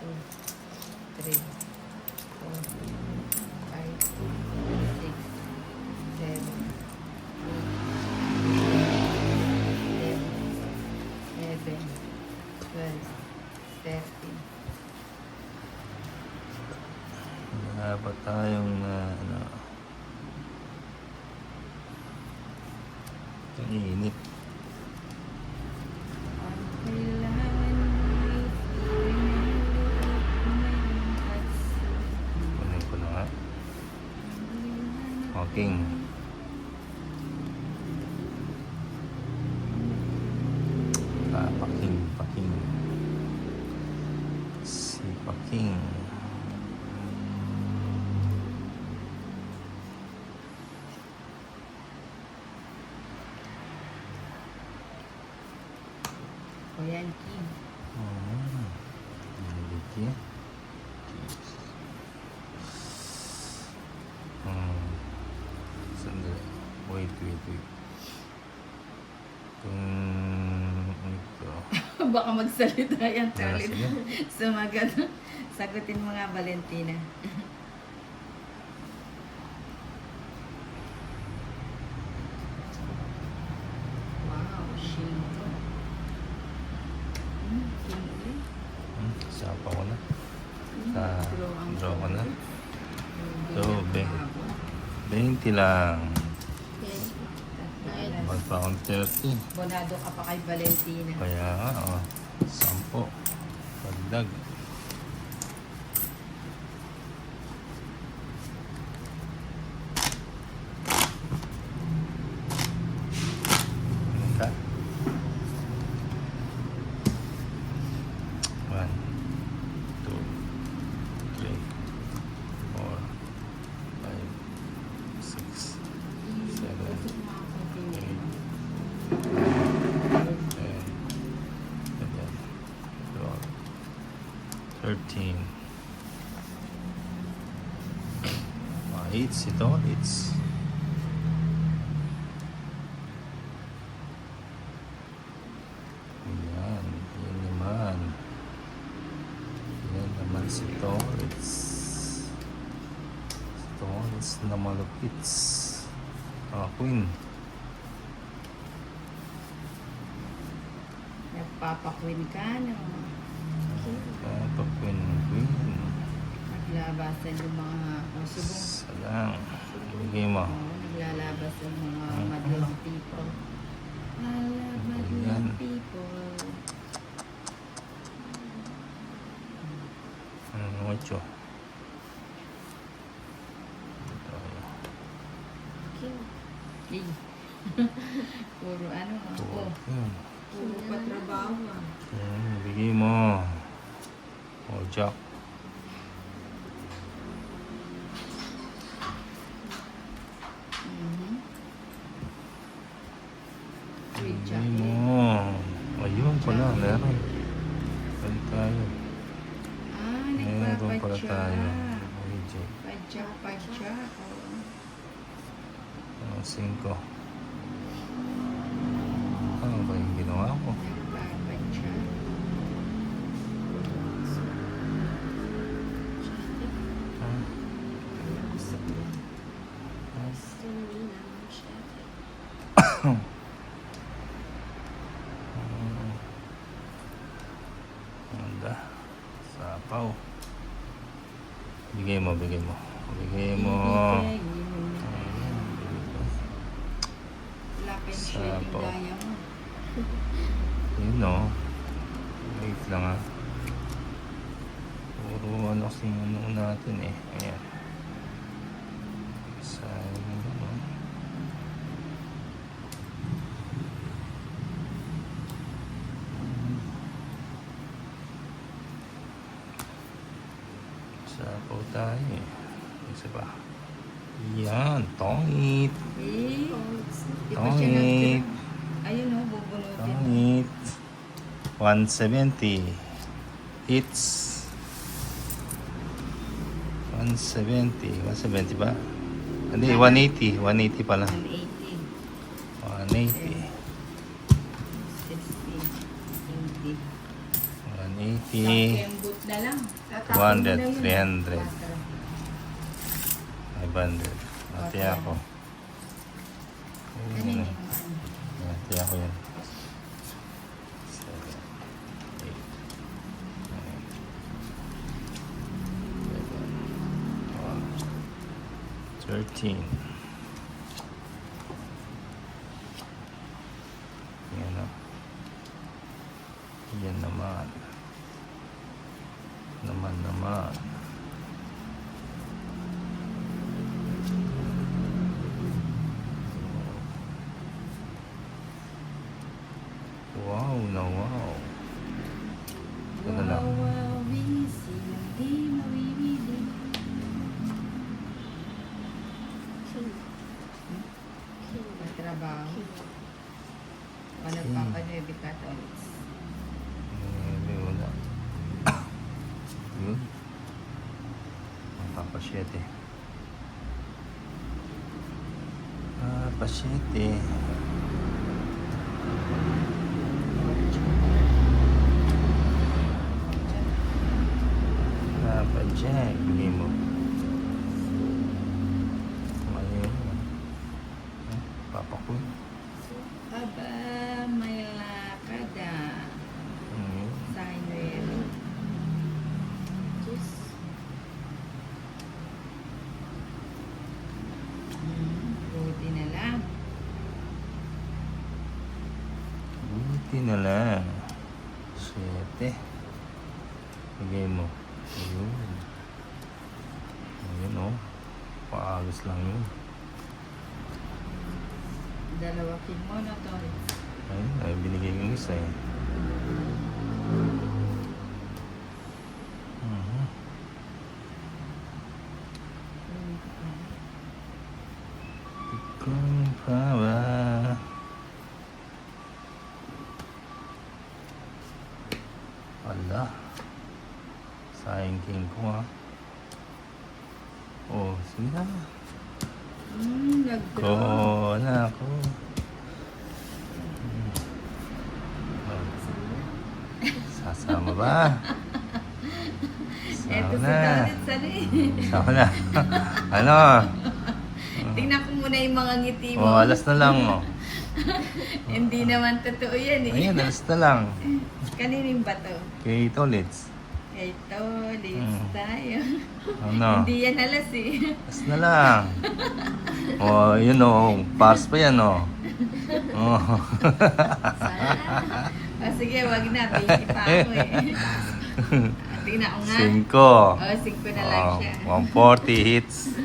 2, 3, 4, 5, 6, 7, 8, 11, 12, 13. Wala pa tayong ano. Ang init. Kunin ko na nga. Walking. Paking. Si Paking. O yan, Kim. Naliki. Sandali. Wait. Ito. Baka magsalita yan, Charlie. Sige. Sumagot. Sagutin mo nga, Valentina. Wow, Shinto. King ulit. Sapa ko na. Draw ko na. So, 20 lang. Magpa akong 30. Bonado ka pa kay Valentina. Kaya nga, 10. Pagdag. Ka? 1, 2, 3, 4, 5, 6, 7, 13. It's ito. It's yan. Yan naman. Yan naman si Torits. Si Torits na malupits. Queen. Nagpapakwin ka, no? Queen. Naglabasan yung mga subong. Salang. Bigay mo. Naglalabas yung mga madlang people. Madlang Ayan. people. Ocho. Eh. Puro ano, Puro. puro patrabaho. Bigay mo. Jack. Bigay mo. Ayun pala. Meron. Meron tayo. Meron pala tayo. Padyak. 5. Ano ba yung ginawa ko? Nagpapadyak. Anda. Sapaw. Bigay mo. Ibigay mo. Lapin siya yung Sapaw. daya mo. Yun o. Wait lang ha. Puro ano kasing ano natin eh. Ayan. Sayang ano. Sapaw tayo eh. Isa ba? Yan. Tongit. Eh, di pa siya Tongit. ayun o, bubunutin. Tongit. 170. It's 170. 170 ba? Hindi, 180. 180 pala. 180. 180. 60. 80. 180. Kembut Dalang. 200, 300. 500. Ate ako. Kanina Ayun. yung ano. Ate ako yan. 7, 8, 9, 10, 11, 12, 13. Yan o. Yan naman. Naman. Wow na wow. Ito na lang. Wow, silang di mawibili. Trabaho. Wala pa pa niyo ibigata ulit. Wala. Yun. Papasyete. Papasyete. Papajack. Bigay mo. Mali yun. Papakuy. Aba, may lakada. Sa Inuero. Diyos. Buti na lang. Buti na lang. 7. Bigay mo. Ayun. Ayun o. Paagos lang yun. Dalawa kimono to. Ayun. Ay, binigay yung isa eh. Mhm. Ikaw pa ba? Ala. Sayang king ko ha. Oh, sige na. Nag-draw. Ko na ako. Sasama ba? Eto si Sama na. Donit sana eh. Sama na. Ano? Tingnan ko muna yung mga ngiti mo. Oh, alas na lang oh. Hindi naman totoo yan eh. Ayan, alas na lang. Kanining ba to? Kay Tolits. Ito, lips tayo. Ano? Hindi yan alas eh. Alas na lang. Oh, yun oh. Pass pa yan oh. Oh. Sige, wag na. Busy pa ako eh. Tingnan ko nga. 5. 5 na lang siya. 140 hits.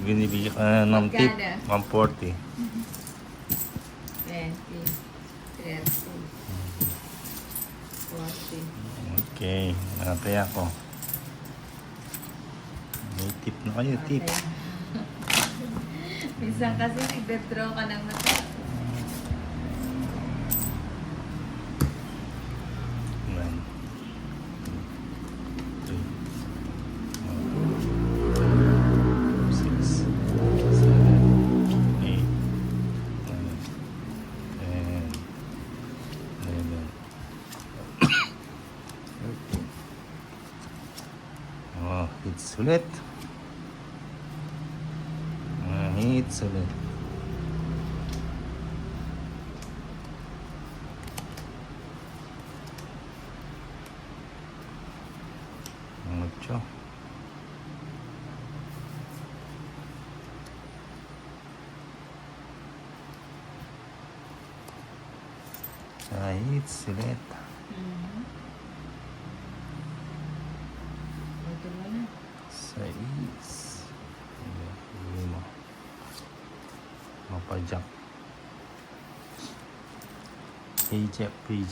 Binibigyan ka na ng tip. Magkano? 140. 20, 30, 40. Okay. Natay ako. May tip na kayo. Tip. Okay. Minsan kasi nag-draw ka ng mata. One, two, six, 7, 8, 9, 10, 11, 13. Oh, hits ulit. Hits ulit. Mucho. Hits ulit. Ito mo na. 6. Hindi mo. Mapajak. Payjack. Sige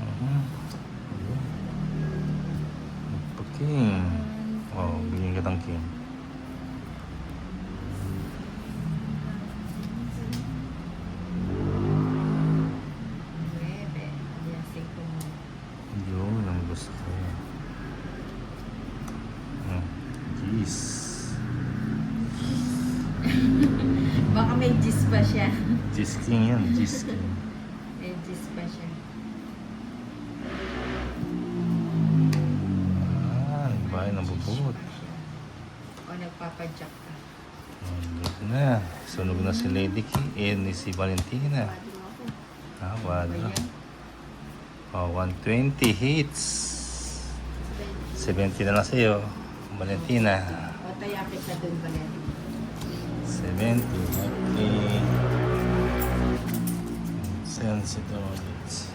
na. King. Wow, bigyan kitang king. Nuebe. Aliasing ko mo. Yun ang gusto ko. Jeez. Baka may gis pa siya. Gisking yan, gisking. May gis pa siya. Ah, bahay ng bubot. O nagpapadyak ka. Dito na. Sunog na si Lady K. Ni si Valentina. Ah, wala. Oh, 120 hits. 70 na lang sa'yo. Valentina. O taya kita dun pa rin. 70. Okay. Sensitive audience.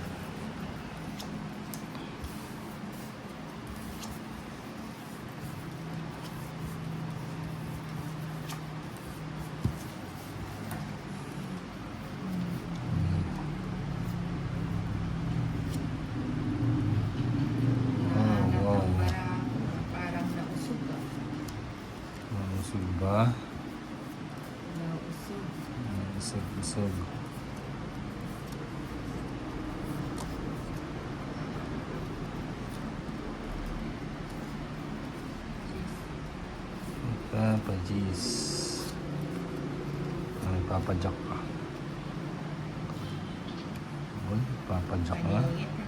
Parang nausog ka. Usog ba? Nausog. Usog. Papajis. Ay, papadyak ka. Uy, papadyak ka. Paningit na.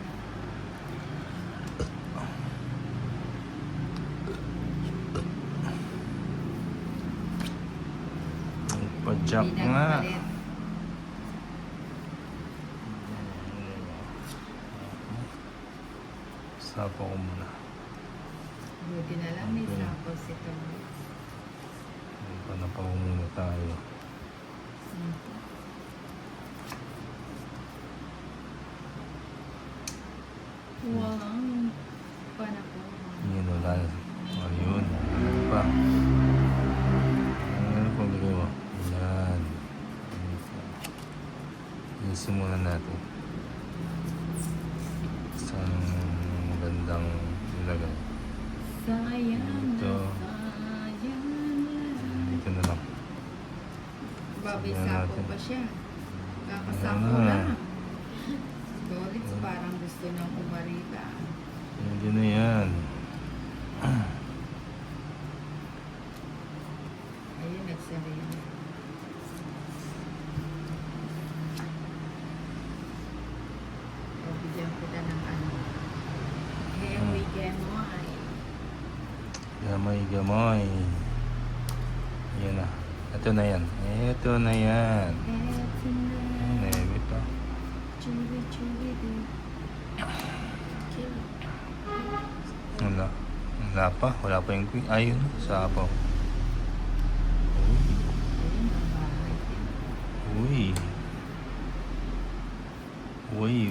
Papadyak nga. Pinagpalit. Sapo ko muna. Buti na lang may Okay. sapos ito. Panapaw muna tayo. Wow. Panako. Yun, wala. Ayun. Ano pa? Ano pang lagay mo? Yan. Isin muna natin. Isang magandang ilagay. Sayang Ito. na sayang na. Dito na lang. Babi Sabihan sapo natin. pa siya. Ayan Kakasapo na. lang. Dorits parang gusto ng umarita. Hindi na yan. Ayun, nagsarili. O, bigyan kita ng ano. Hemoy, gemoy. Gamay. Yan na. Ito na yan. Ito na yan. Eto na. Nebe pa. Chewy, chewy, di. Chewy. Wala. Wala pa. Wala pa yung queen. Ayun. Sapaw. Ayun, ang bahay din. Uy.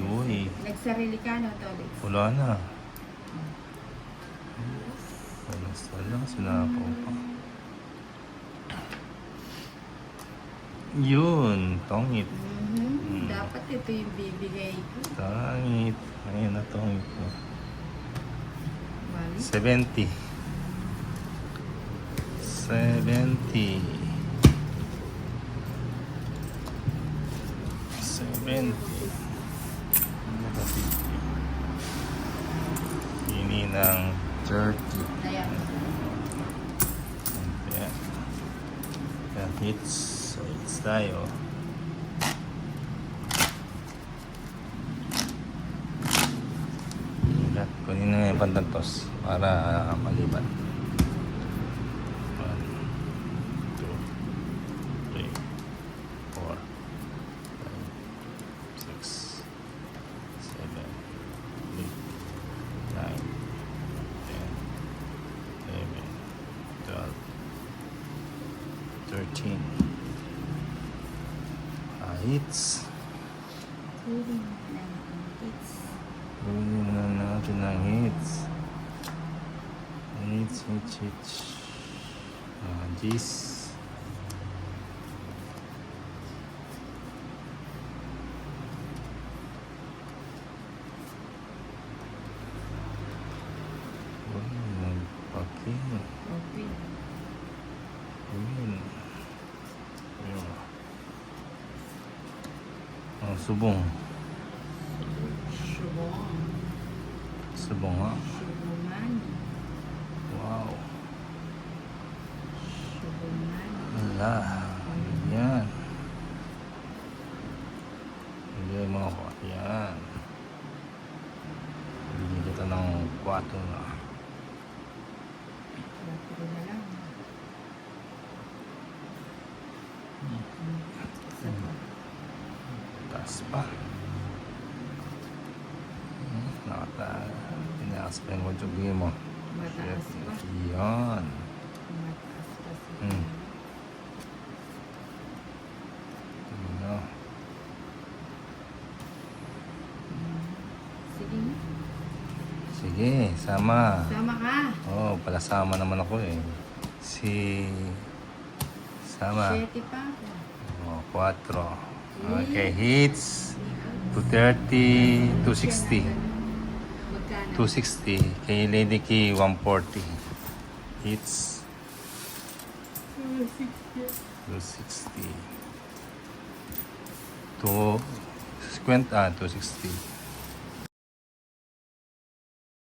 Uy. Nagsarili ka, no, Tolits? Wala na. Wala. Sinapaw pa. Yun. Tongit. Dapat ito yung bibigay ko. Tongit. Ayun na tongit ko. Bali. 70. 70. Ini ng 30. Ayan. Ayan. Ayan, hits. So, hits tayo. Ayan, kunin na nga yung pantantos para maliban. 1, 2, 3, 4, 5, 6, 7, 8, 9, 10, 11, 12, 13. Hits. Kunin mo na ang hits. Kunin na natin ang hits. Hits. Gis. Nagpaki. Okay. Ayun. Ayun. Ang subong. Shubong. Subong nga. Shubungan. Wow. Shubungan. Wala. Yan. Hindi mga kuha. Yan. Bigyan kita ng 4 na. Puro na lang. Isa pa. Taas pa. Tinaas pa yung wajugi mo. Mataas pa. Yan. Mataas pa siya. Hmm. Ano? Sige na. Sige, sama. Sama ka. Oh, palasama naman ako eh. Sama. 7 pa ako. Oh, 4. Okay, hits. 230, 260. Magkano? 260. Kay Lady Key, 140. Hits. 260. 260.